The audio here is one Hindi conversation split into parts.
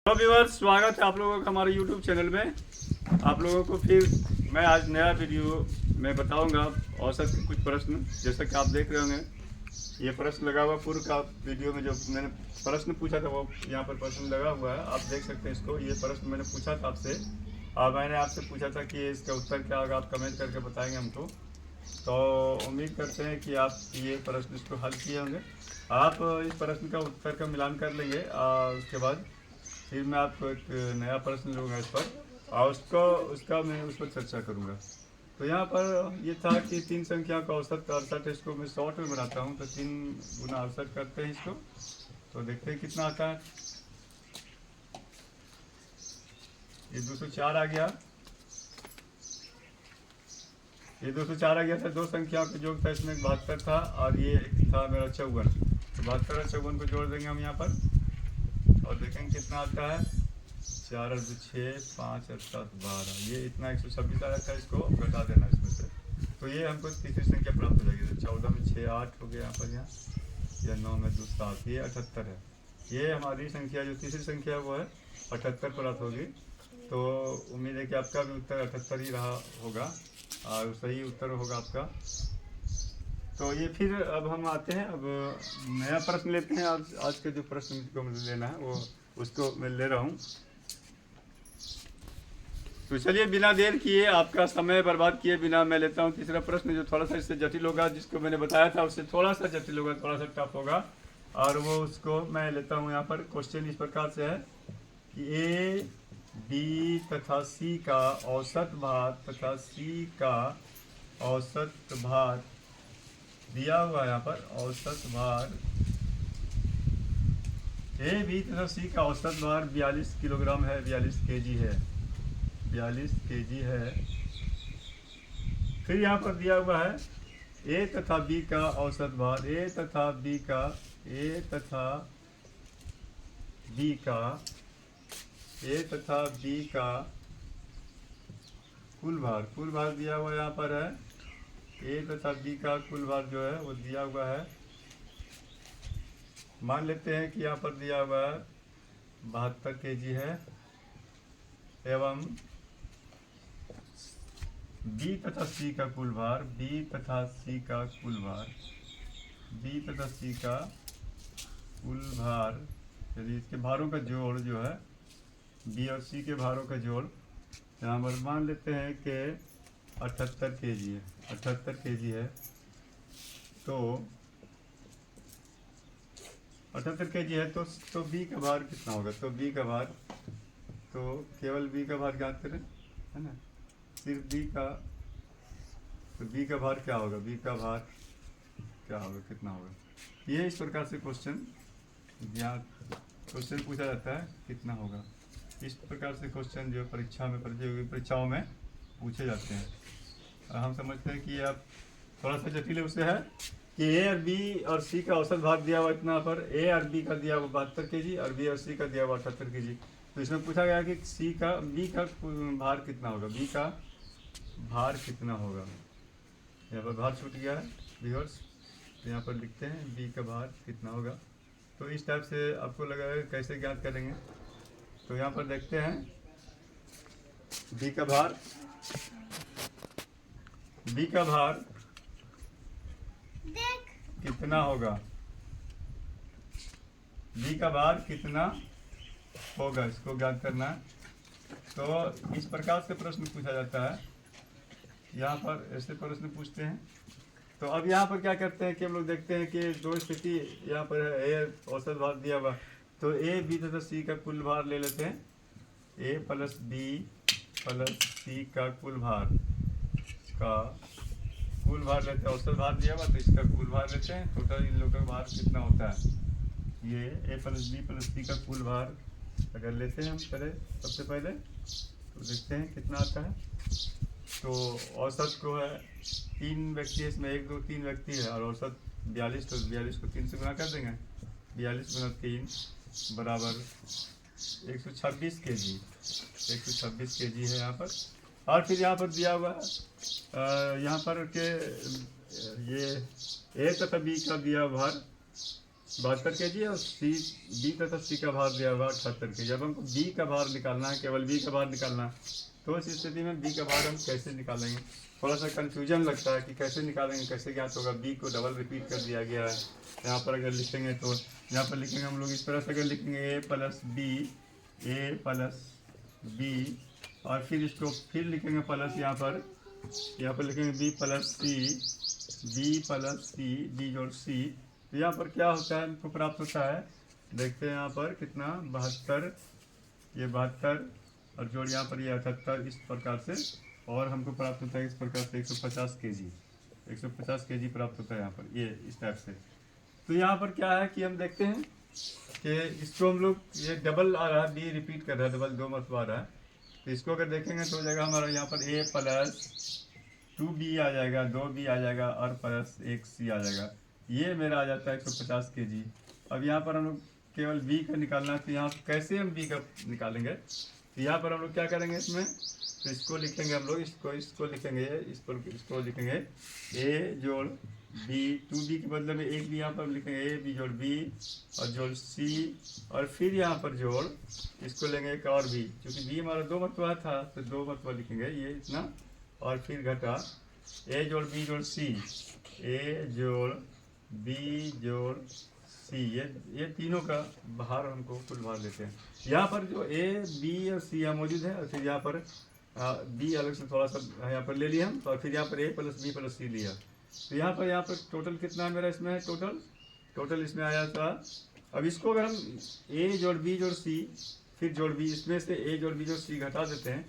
तो व्यूअर्स, स्वागत है आप लोगों का हमारे YouTube चैनल में। आप लोगों को फिर मैं आज नया वीडियो में बताऊंगा औसत के कुछ प्रश्न। जैसा कि आप देख रहे होंगे ये प्रश्न लगा हुआ पूर्व का वीडियो में जो मैंने प्रश्न पूछा था वो यहाँ पर प्रश्न लगा हुआ है, आप देख सकते हैं इसको। ये प्रश्न मैंने पूछा था आपसे और मैंने आपसे पूछा था कि इसका उत्तर क्या होगा, आप कमेंट करके बताएंगे हमको। तो उम्मीद करते हैं कि आप ये प्रश्न इसको हल किए होंगे। आप इस प्रश्न का उत्तर का मिलान कर लेंगे और उसके बाद फिर मैं आपको एक नया प्रश्न लूँगा इस पर और उसका मैं उस पर चर्चा करूँगा। तो यहाँ पर ये था कि तीन संख्या का औसत 68, इसको मैं शॉर्ट में बनाता हूँ। तो 3 गुना 68 करते हैं इसको, तो देखते हैं कितना आता है। ये 204 आ गया, ये 204 आ गया था। दो संख्याओं का योग था, इसमें 72 था और ये एक था मेरा 54। तो 72 और 54 को जोड़ देंगे हम यहाँ पर और देखेंगे कितना आता है। 4 और 2 6, 5 और 7 12, ये इतना 126 आया था। इसको घटा देना इसमें से, तो ये हमको तीसरी संख्या प्राप्त हो जाएगी। 14 में 6 8 हो गया यहाँ पर, यहाँ या 9 में 2 7, ये 78 है। ये हमारी संख्या जो तीसरी संख्या है वो है 78 प्राप्त होगी। तो उम्मीद है कि आपका भी उत्तर 78 ही रहा होगा और सही उत्तर होगा आपका। तो ये फिर अब हम आते हैं, अब नया प्रश्न लेते हैं। आज के जो प्रश्न को मुझे लेना है वो उसको मैं ले रहा हूँ। तो चलिए बिना देर किए, आपका समय बर्बाद किए बिना मैं लेता हूँ तीसरा प्रश्न, जो थोड़ा सा इससे जटिल होगा। जिसको मैंने बताया था उससे थोड़ा सा जटिल होगा, थोड़ा सा टफ होगा। और वो उसको मैं लेता हूँ यहाँ पर। क्वेश्चन इस प्रकार से है कि ए बी तथा सी का औसत भार तथा सी का औसत भार दिया हुआ है। यहाँ पर औसत भार ए बी तथा सी का औसत भार 42 किलोग्राम है, 42 केजी है, 42 केजी है। फिर यहाँ पर दिया हुआ है ए तथा बी का औसत भार, ए तथा बी का ए तथा बी का ए तथा बी का कुल भार, कुल भार दिया हुआ यहाँ पर है। ए तथा बी का कुल भार जो है वो दिया हुआ है। मान लेते हैं कि यहाँ पर दिया हुआ है 72 केजी है, एवं बी तथा सी का कुल भार, बी तथा सी का कुल भार, बी तथा सी का कुल भार, यदि इसके भारों का जोड़ जो है बी और सी के भारों का जोड़ यहाँ पर मान लेते हैं कि 78 केजी है, 78 केजी है। तो 78 केजी है तो बी का भार कितना होगा। तो बी का भार, तो केवल बी का भार ज्ञात करें, है ना, सिर्फ बी का। तो बी का भार क्या होगा, बी का भार क्या होगा, कितना होगा। ये इस प्रकार से क्वेश्चन पूछा जाता है, कितना होगा। इस प्रकार से क्वेश्चन जो परीक्षा में, प्रतियोगी परीक्षाओं में पूछे जाते हैं। और हम समझते हैं कि ये आप थोड़ा सा जटिल उससे है कि ए और बी और सी का औसत भार दिया हुआ इतना पर, ए और बी का दिया हुआ 72 केजी और बी और सी का दिया हुआ 78 केजी। तो इसमें पूछा गया कि बी का भार कितना होगा, बी का भार कितना होगा। यहाँ पर भार छूट गया है व्यूअर्स, यहाँ पर लिखते हैं बी का भार कितना होगा। तो इस टाइप से आपको लगेगा कैसे ज्ञात करेंगे। तो यहाँ पर देखते हैं बी का भार, बी का भार कितना होगा, बी का भार कितना होगा, इसको ज्ञात करना है। तो इस प्रकार से प्रश्न पूछा जाता है, यहाँ पर ऐसे प्रश्न पूछते हैं। तो अब यहाँ पर क्या करते हैं कि हम लोग देखते हैं कि दो स्थिति यहाँ पर है। ए औसत भार दिया हुआ, तो ए बी तथा सी का कुल भार ले लेते हैं। ए प्लस बी प्लस सी का कुल भार लेते हैं। औसत भार दिया हुआ तो इसका कुल भार लेते हैं। टोटल इन लोगों का भार कितना होता है। ये ए प्लस बी प्लस सी का कुल भार अगर लेते हैं हम सबसे पहले तो देखते हैं कितना आता है। तो औसत को है 3 व्यक्ति है इसमें, 1 2 3 व्यक्ति है और औसत 42, तो 42 को 3 से गुना कर देंगे। 42 गुना 3 बराबर 126 केजी, 126 केजी है यहाँ पर। और फिर यहाँ पर दिया हुआ यहाँ पर के ये ए तथा बी का दिया भार 72 kg और बी तथा सी का भार दिया हुआ 78 kg। जब हमको बी का भार निकालना है, केवल बी का भार निकालना है, तो इस स्थिति में बी का भार हम कैसे निकालेंगे? थोड़ा सा कन्फ्यूजन लगता है कि कैसे निकालेंगे, कैसे ज्ञात होगा। बी को डबल रिपीट कर दिया गया है। यहाँ पर अगर लिखेंगे तो यहाँ पर लिखेंगे हम लोग इस तरह से, अगर लिखेंगे ए प्लस बी और फिर इसको फिर लिखेंगे प्लस, यहाँ पर लिखेंगे बी प्लस सी, बी जोड़ सी। तो यहाँ पर क्या होता है, हमको प्राप्त होता है, देखते हैं यहाँ पर कितना, 72, ये 72 और जोड़ यहाँ पर ये 78, इस प्रकार से। और हमको प्राप्त होता है इस प्रकार से 150 kg प्राप्त होता है यहाँ पर, ये इस टाइप से। तो यहाँ पर क्या है कि हम देखते हैं कि इसको हम लोग, ये डबल आ रहा है, बी रिपीट कर रहा है, डबल 2 मरतबा आ रहा है। तो इसको अगर देखेंगे तो हो जाएगा हमारा यहाँ पर a प्लस 2b आ जाएगा, 2b आ जाएगा और प्लस 1c आ जाएगा। ये मेरा आ जाता है 150 kg। अब यहाँ पर हम लोग केवल b का निकालना है, तो यहाँ कैसे हम b का निकालेंगे? तो यहाँ पर हम लोग क्या करेंगे इसमें, तो इसको लिखेंगे हम लोग, इसको लिखेंगे, इसको लिखेंगे a जोड़ b, 2b के बदले में एक भी यहाँ पर लिखेंगे a b जोड़ b और जोड़ c, और फिर यहाँ पर जोड़ इसको लेंगे एक और b, क्योंकि b हमारा 2 मरतबा था तो 2 मरतबा लिखेंगे, ये इतना, और फिर घटा a जोड़ b जोड़ c, a जोड़ b जोड़ c, ये तीनों का भार हमको कुल भार लेते हैं। यहाँ पर जो a b और c यहाँ मौजूद है, और फिर यहाँ पर b अलग से थोड़ा सा यहाँ पर ले लिया हम, और फिर यहाँ पर a plus b plus c लिया। तो यहाँ पर टोटल कितना मेरा इसमें है, टोटल इसमें आया था। अब इसको अगर हम a जोड़ b जोड़ c फिर जोड़ b, इसमें से a जोड़ b जोड़ c घटा देते हैं,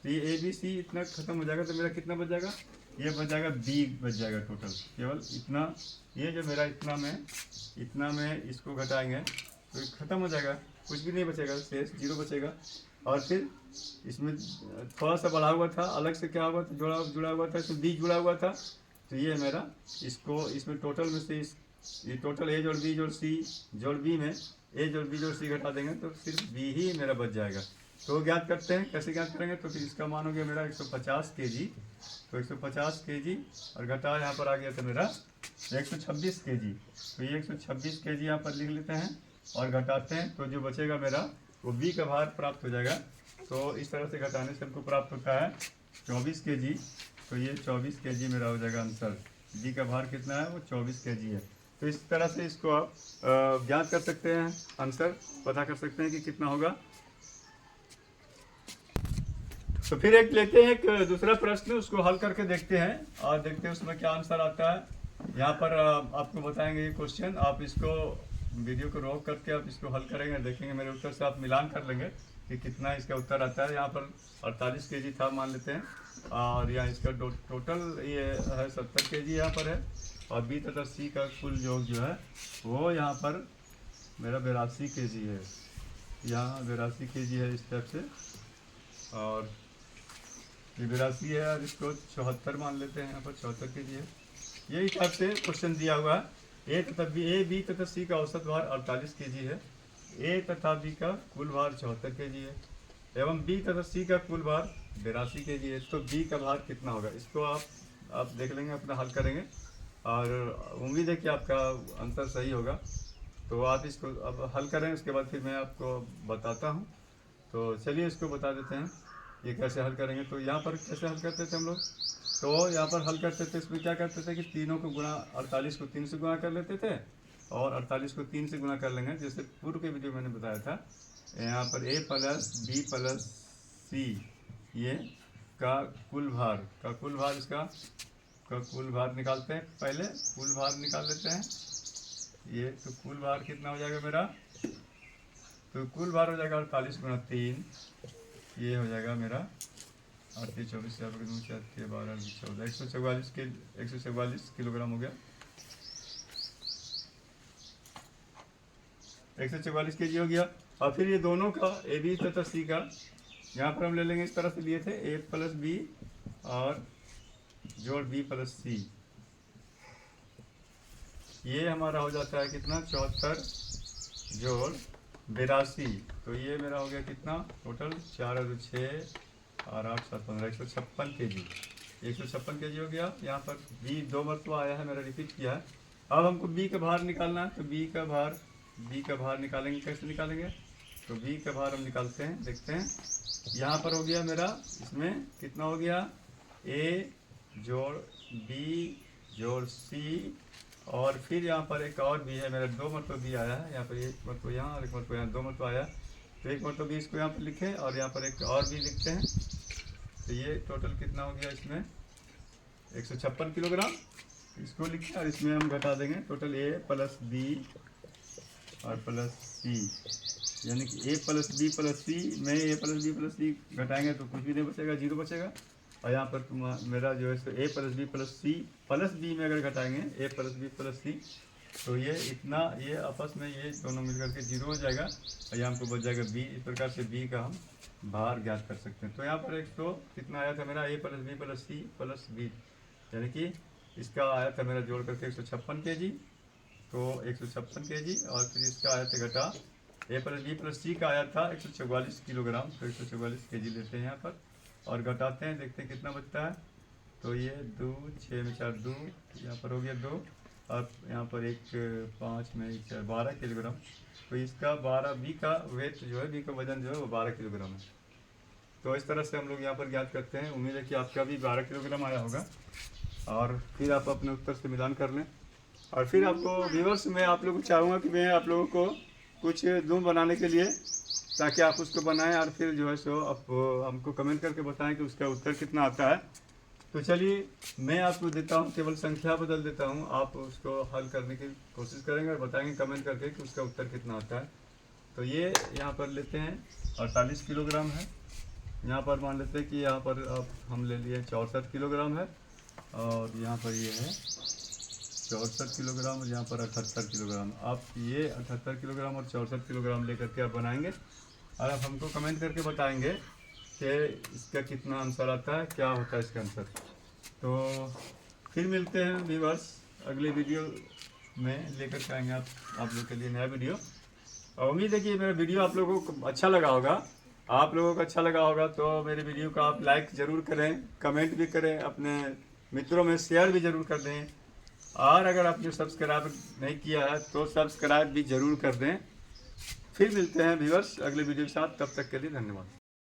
तो ये a b c इतना खत्म हो जाएगा। तो मेरा कितना बच जाएगा, ये बच जाएगा b बच जाएगा टोटल, केवल इतना। ये जो मेरा इतना में इसको घटाएंगे तो खत्म हो जाएगा, कुछ भी नहीं बचेगा, शेष 0 बचेगा। और फिर इसमें थोड़ा सा बढ़ा हुआ था, अलग से क्या हुआ था, जुड़ा हुआ था, तो b जुड़ा हुआ था। तो ये मेरा इसमें टोटल में से ये टोटल a जोड़ b जोड़ c जोड़ b में a जोड़ b जोड़ c घटा देंगे तो सिर्फ b ही मेरा बच जाएगा। तो ज्ञात करते हैं, कैसे ज्ञात करेंगे? तो फिर इसका मान हो गया मेरा 150 kg, तो 150 kg और घटा यहाँ पर आ गया था मेरा 126 kg। तो ये 126 kg यहाँ पर लिख लेते हैं और घटाते हैं, तो जो बचेगा मेरा वो b का भार प्राप्त हो जाएगा। तो इस तरह से घटाने से हमको प्राप्त होता है 24 kg। तो ये 24 kg मेरा हो जाएगा आंसर। b का भार कितना है, वो 24 kg है। तो इस तरह से इसको आप ज्ञात कर सकते हैं, आंसर पता कर सकते हैं कि कितना होगा। तो फिर एक लेते हैं, एक दूसरा प्रश्न, उसको हल करके देखते हैं और देखते हैं उसमें क्या आंसर आता है। यहाँ पर आपको बताएंगे ये क्वेश्चन, आप इसको वीडियो को रोक करके आप इसको हल करेंगे, देखेंगे मेरे उत्तर से आप मिलान कर लेंगे कि कितना इसका उत्तर आता है। यहाँ पर 48 kg था मान लेते हैं, और यहाँ इसका टोटल ये है 70 kg यहाँ पर है, और बी तथा सी का कुल योग जो है वो यहाँ पर मेरा 82 kg है। यहाँ 82 kg है इस टाइप से, और ये 82 है और इसको 74 मान लेते हैं, यहाँ पर 74 kg है। यही टाइप से क्वेश्चन दिया हुआ है। ए बी तथा सी का औसत भार 48 kg है, ए तथा बी का कुल भार 74 kg है, एवं बी तथा सी का कुल भार 82 kg है। तो बी का भार कितना होगा, इसको आप देख लेंगे, अपना हल करेंगे, और उम्मीद है कि आपका आंसर सही होगा। तो आप इसको अब हल करें, उसके बाद फिर मैं आपको बताता हूँ। तो चलिए इसको बता देते हैं ये कैसे हल करेंगे। तो यहाँ पर कैसे हल करते थे हम लोग, तो यहाँ पर हल करते थे, इसमें क्या करते थे कि तीनों को गुणा, 48 को 3 से गुणा कर लेते थे, और 48 को 3 से गुणा कर लेंगे, जैसे पूर्व के वीडियो मैंने बताया था। यहाँ पर a प्लस बी प्लस सी ये का कुल भार इसका कुल भार निकालते हैं। पहले कुल भार निकाल लेते हैं ये, तो कुल भार कितना हो जाएगा मेरा, तो कुल भार हो जाएगा 48 गुणा 3, ये हो जाएगा मेरा 8 24 4 12 14 144 किलोग्राम हो गया, 144 kg हो गया। और फिर ये दोनों का ए बी तथा सी का यहाँ पर हम ले लेंगे, इस तरह से लिए थे ए प्लस बी और जोड़ बी प्लस सी, ये हमारा हो जाता है कितना 74 जोड़ 82। तो ये मेरा हो गया कितना टोटल 4 और 6 और 8 7 15 156 kg, 156 kg हो गया। यहाँ पर बी 2 मरतबा आया है मेरा, रिपीट किया है, अब हमको बी का भार निकालना है, तो बी का भार निकालेंगे। कैसे निकालेंगे? तो बी का भार हम निकालते हैं, देखते हैं। यहाँ पर हो गया मेरा, इसमें कितना हो गया, ए जोड़ बी जोड़ सी, और फिर यहाँ पर एक और बी है मेरा, 2 मरतबा बी आया है यहाँ पर, एक मरतबा यहाँ और एक मरतबा यहाँ, 2 मरतबा आया। तो एक मरतबा बी इसको यहाँ पर लिखे और यहाँ पर एक और बी लिखते हैं। तो ये टोटल कितना हो गया इसमें, 156 किलोग्राम इसको लिखे, और इसमें हम घटा देंगे टोटल ए प्लस बी और प्लस सी, यानी कि ए प्लस बी प्लस सी में ए प्लस बी प्लस सी घटाएंगे तो कुछ भी नहीं बचेगा, 0 बचेगा। और यहाँ पर मेरा जो है A plus B plus C plus B में अगर घटाएंगे A plus B plus C, तो ये इतना, ये आपस में ये दोनों मिलकर के 0 हो जाएगा, और यहाँ हमको बच जाएगा बी। इस प्रकार से बी का हम भार ज्ञात कर सकते हैं। तो यहाँ पर 100 कितना आया था मेरा, A plus B plus C plus B, यानी कि इसका आया था मेरा जोड़ करके 156 kg, तो 156 kg, और फिर इसका आया था घटा ए प्लस बी प्लस सी का आया था 144 किलोग्राम, तो 144 kg लेते हैं यहाँ पर और घटाते हैं, देखते हैं कितना बचता है। तो ये 2 6 में 4 2, यहाँ पर हो गया 2, और यहाँ पर 1 5 में 4 12 किलोग्राम। तो इसका 12 बी का वेट जो है, बी का वजन जो है वो 12 किलोग्राम है। तो इस तरह से हम लोग यहाँ पर ज्ञात करते हैं। उम्मीद है कि आपका भी 12 किलोग्राम आया होगा, और फिर आप अपने उत्तर से मिलान कर लें। और फिर आपको व्यूअर्स, मैं आप लोगों को चाहूँगा कि मैं आप लोगों को कुछ दूँ बनाने के लिए, ताकि आप उसको बनाएं और फिर जो है सो आप हमको कमेंट करके बताएं कि उसका उत्तर कितना आता है। तो चलिए मैं आपको देता हूँ, केवल संख्या बदल देता हूँ, आप उसको हल करने की कोशिश करेंगे और बताएंगे कमेंट करके कि उसका उत्तर कितना आता है। तो ये यहाँ पर लेते हैं 48 किलोग्राम है, यहाँ पर मान लेते हैं कि यहाँ पर अब हम ले लिए 64 किलोग्राम है, और यहाँ पर ये है 64 किलोग्राम, और यहाँ पर 78 किलोग्राम। आप ये 78 किलोग्राम और 64 किलोग्राम लेकर के आप बनाएंगे, और आप हमको कमेंट करके बताएंगे कि इसका कितना आंसर आता है, क्या होता है इसका आंसर। तो फिर मिलते हैं व्यूअर्स अगले वीडियो में, लेकर के आएंगे आप लोग के लिए नया वीडियो। और उम्मीद है कि मेरा वीडियो आप लोगों को अच्छा लगा होगा। आप लोगों को अच्छा लगा होगा तो मेरे वीडियो को आप लाइक ज़रूर करें, कमेंट भी करें, अपने मित्रों में शेयर भी ज़रूर कर दें, और अगर आपने सब्सक्राइब नहीं किया है तो सब्सक्राइब भी ज़रूर कर दें। फिर मिलते हैं व्यूअर्स अगले वीडियो के साथ, तब तक के लिए धन्यवाद।